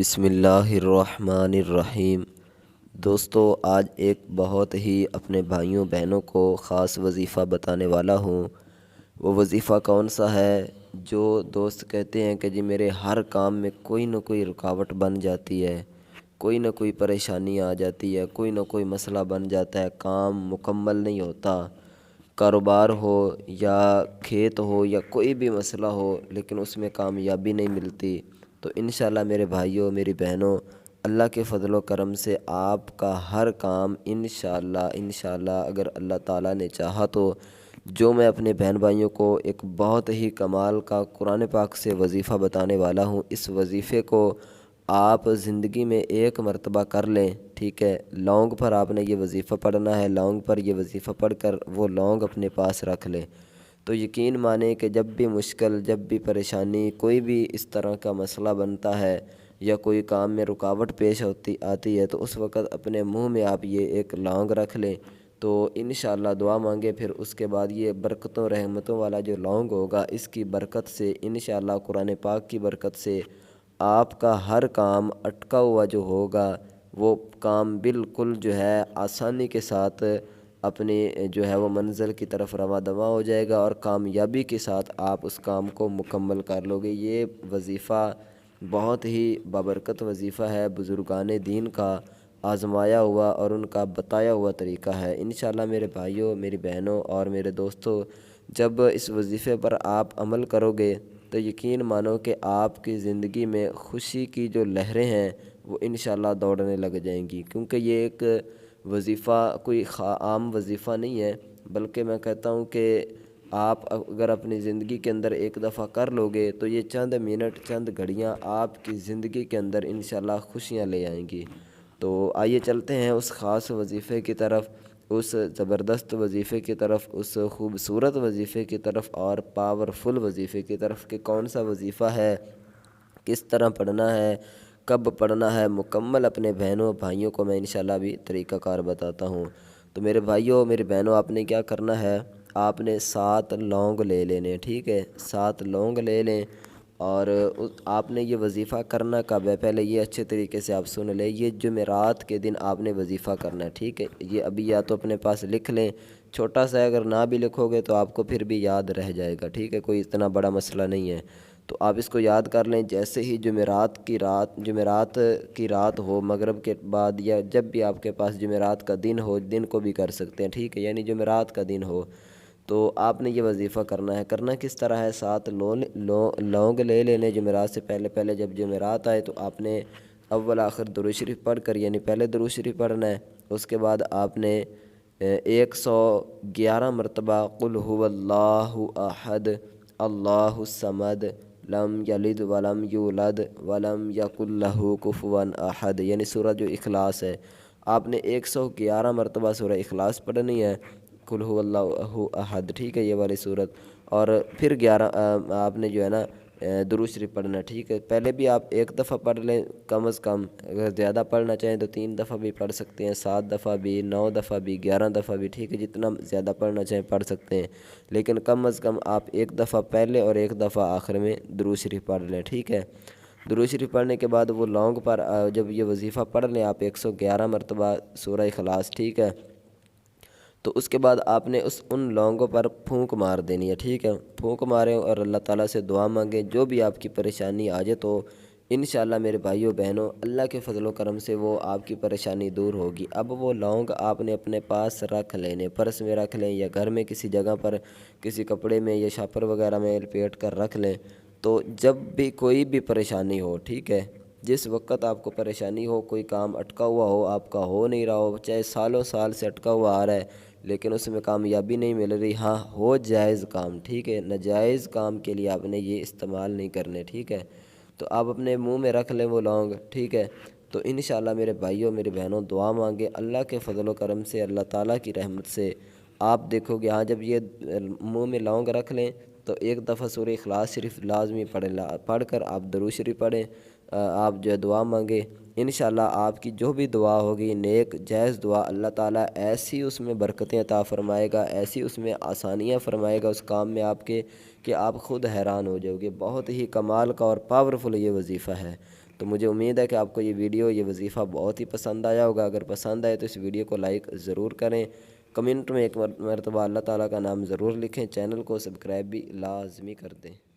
بسم اللہ الرحمن الرحیم۔ دوستو، آج ایک بہت ہی اپنے بھائیوں بہنوں کو خاص وظیفہ بتانے والا ہوں۔ وہ وظیفہ کون سا ہے؟ جو دوست کہتے ہیں کہ جی میرے ہر کام میں کوئی نہ کوئی رکاوٹ بن جاتی ہے، کوئی نہ کوئی پریشانی آ جاتی ہے، کوئی نہ کوئی مسئلہ بن جاتا ہے، کام مکمل نہیں ہوتا، کاروبار ہو یا کھیت ہو یا کوئی بھی مسئلہ ہو لیکن اس میں کامیابی نہیں ملتی۔ تو انشاءاللہ میرے بھائیوں میری بہنوں، اللہ کے فضل و کرم سے آپ کا ہر کام انشاءاللہ اگر اللہ تعالیٰ نے چاہا تو جو میں اپنے بہن بھائیوں کو ایک بہت ہی کمال کا قرآن پاک سے وظیفہ بتانے والا ہوں، اس وظیفے کو آپ زندگی میں ایک مرتبہ کر لیں، ٹھیک ہے۔ لونگ پر آپ نے یہ وظیفہ پڑھنا ہے، لونگ پر یہ وظیفہ پڑھ کر وہ لونگ اپنے پاس رکھ لیں تو یقین مانیں کہ جب بھی مشکل، جب بھی پریشانی، کوئی بھی اس طرح کا مسئلہ بنتا ہے یا کوئی کام میں رکاوٹ پیش آتی ہے تو اس وقت اپنے منہ میں آپ یہ ایک لونگ رکھ لیں تو انشاءاللہ دعا مانگے، پھر اس کے بعد یہ برکتوں رحمتوں والا جو لونگ ہوگا، اس کی برکت سے انشاءاللہ قرآن پاک کی برکت سے آپ کا ہر کام اٹکا ہوا جو ہوگا وہ کام بالکل جو ہے آسانی کے ساتھ اپنی جو ہے وہ منزل کی طرف رواں دواں ہو جائے گا اور کامیابی کے ساتھ آپ اس کام کو مکمل کر لو گے۔ یہ وظیفہ بہت ہی بابرکت وظیفہ ہے، بزرگان دین کا آزمایا ہوا اور ان کا بتایا ہوا طریقہ ہے۔ انشاءاللہ میرے بھائیوں میری بہنوں اور میرے دوستوں، جب اس وظیفے پر آپ عمل کرو گے تو یقین مانو کہ آپ کی زندگی میں خوشی کی جو لہریں ہیں وہ انشاءاللہ دوڑنے لگ جائیں گی، کیونکہ یہ ایک وظیفہ کوئی عام وظیفہ نہیں ہے، بلکہ میں کہتا ہوں کہ آپ اگر اپنی زندگی کے اندر ایک دفعہ کر لو گے تو یہ چند منٹ چند گھڑیاں آپ کی زندگی کے اندر انشاءاللہ خوشیاں لے آئیں گی۔ تو آئیے چلتے ہیں اس خاص وظیفے کی طرف، اس زبردست وظیفے کی طرف، اس خوبصورت وظیفے کی طرف اور پاورفل وظیفے کی طرف کہ کون سا وظیفہ ہے، کس طرح پڑھنا ہے، کب پڑھنا ہے، مکمل اپنے بہنوں بھائیوں کو میں انشاءاللہ بھی طریقہ کار بتاتا ہوں۔ تو میرے بھائیوں میری بہنوں، آپ نے کیا کرنا ہے، آپ نے 7 لونگ لے لینے، ٹھیک ہے، 7 لونگ لے لیں اور آپ نے یہ وظیفہ کرنا کب ہے، پہلے یہ اچھے طریقے سے آپ سن لیں۔ یہ جمعرات کے دن آپ نے وظیفہ کرنا ہے، ٹھیک ہے۔ یہ ابھی یا تو اپنے پاس لکھ لیں، چھوٹا سا ہے، اگر نہ بھی لکھو گے تو آپ کو پھر بھی یاد رہ جائے گا، ٹھیک ہے، کوئی اتنا بڑا مسئلہ نہیں ہے۔ تو آپ اس کو یاد کر لیں، جیسے ہی جمعرات کی رات ہو، مغرب کے بعد یا جب بھی آپ کے پاس جمعرات کا دن ہو، دن کو بھی کر سکتے ہیں، ٹھیک ہے، یعنی جمعرات کا دن ہو تو آپ نے یہ وظیفہ کرنا ہے۔ کرنا کس طرح ہے، 7 لونگ لے لینے جمعرات سے پہلے جب جمعرات آئے تو آپ نے اول آخر درود شریف پڑھ کر، یعنی پہلے درود شریف پڑھنا ہے، اس کے بعد آپ نے 111 مرتبہ قل هو اللہ احد اللہ الصمد لم یلد ولم یولد ولم یکن لہ کفوا احد، یعنی سورہ جو اخلاص ہے، آپ نے 111 مرتبہ سورہ اخلاص پڑھنی ہے، قل هو اللہ احد، ٹھیک ہے، یہ والی صورت، اور پھر 11 آپ نے جو ہے نا درود شریف پڑھنا ہے، ٹھیک ہے۔ پہلے بھی آپ ایک دفعہ پڑھ لیں کم از کم، اگر زیادہ پڑھنا چاہیں تو 3 دفعہ بھی پڑھ سکتے ہیں، 7 دفعہ بھی، 9 دفعہ بھی، 11 دفعہ بھی، ٹھیک ہے، جتنا زیادہ پڑھنا چاہیں پڑھ سکتے ہیں، لیکن کم از کم آپ ایک دفعہ پہلے اور ایک دفعہ آخر میں درود شریف پڑھ لیں، ٹھیک ہے۔ درود شریف پڑھنے کے بعد وہ لونگ پر جب یہ وظیفہ پڑھ لیں آپ 111 مرتبہ سورہ اخلاص، ٹھیک ہے، تو اس کے بعد آپ نے ان لونگوں پر پھونک مار دینی ہے، ٹھیک ہے، پھونک ماریں اور اللہ تعالیٰ سے دعا مانگیں، جو بھی آپ کی پریشانی آ جائے تو انشاءاللہ میرے بھائیوں بہنوں اللہ کے فضل و کرم سے وہ آپ کی پریشانی دور ہوگی۔ اب وہ لونگ آپ نے اپنے پاس رکھ لینے، پرس میں رکھ لیں یا گھر میں کسی جگہ پر کسی کپڑے میں یا شاپر وغیرہ میں لپیٹ کر رکھ لیں، تو جب بھی کوئی بھی پریشانی ہو، ٹھیک ہے، جس وقت آپ کو پریشانی ہو، کوئی کام اٹکا ہوا ہو، آپ کا ہو نہیں رہا ہو، چاہے سالوں سال سے اٹکا ہوا آ رہا ہے لیکن اس میں کامیابی نہیں مل رہی، ہاں ہو جائز کام، ٹھیک ہے، ناجائز کام کے لیے آپ نے یہ استعمال نہیں کرنے، ٹھیک ہے، تو آپ اپنے منہ میں رکھ لیں وہ لونگ، ٹھیک ہے۔ تو انشاءاللہ میرے بھائیوں میری بہنوں دعا مانگے، اللہ کے فضل و کرم سے، اللہ تعالیٰ کی رحمت سے آپ دیکھو گے، ہاں جب یہ منہ میں لونگ رکھ لیں تو ایک دفعہ سورہ اخلاص شریف لازمی پڑھ کر آپ درود شریف پڑھیں، آپ جو دعا مانگے، انشاءاللہ آپ کی جو بھی دعا ہوگی نیک جائز دعا، اللہ تعالیٰ ایسی اس میں برکتیں عطا فرمائے گا، ایسی اس میں آسانیاں فرمائے گا اس کام میں آپ کے کہ آپ خود حیران ہو جاؤ گے۔ بہت ہی کمال کا اور پاورفل یہ وظیفہ ہے۔ تو مجھے امید ہے کہ آپ کو یہ ویڈیو یہ وظیفہ بہت ہی پسند آیا ہوگا۔ اگر پسند آئے تو اس ویڈیو کو لائک ضرور کریں، کمنٹ میں ایک مرتبہ اللہ تعالیٰ کا نام ضرور لکھیں، چینل کو سبسکرائب بھی لازمی کر دیں۔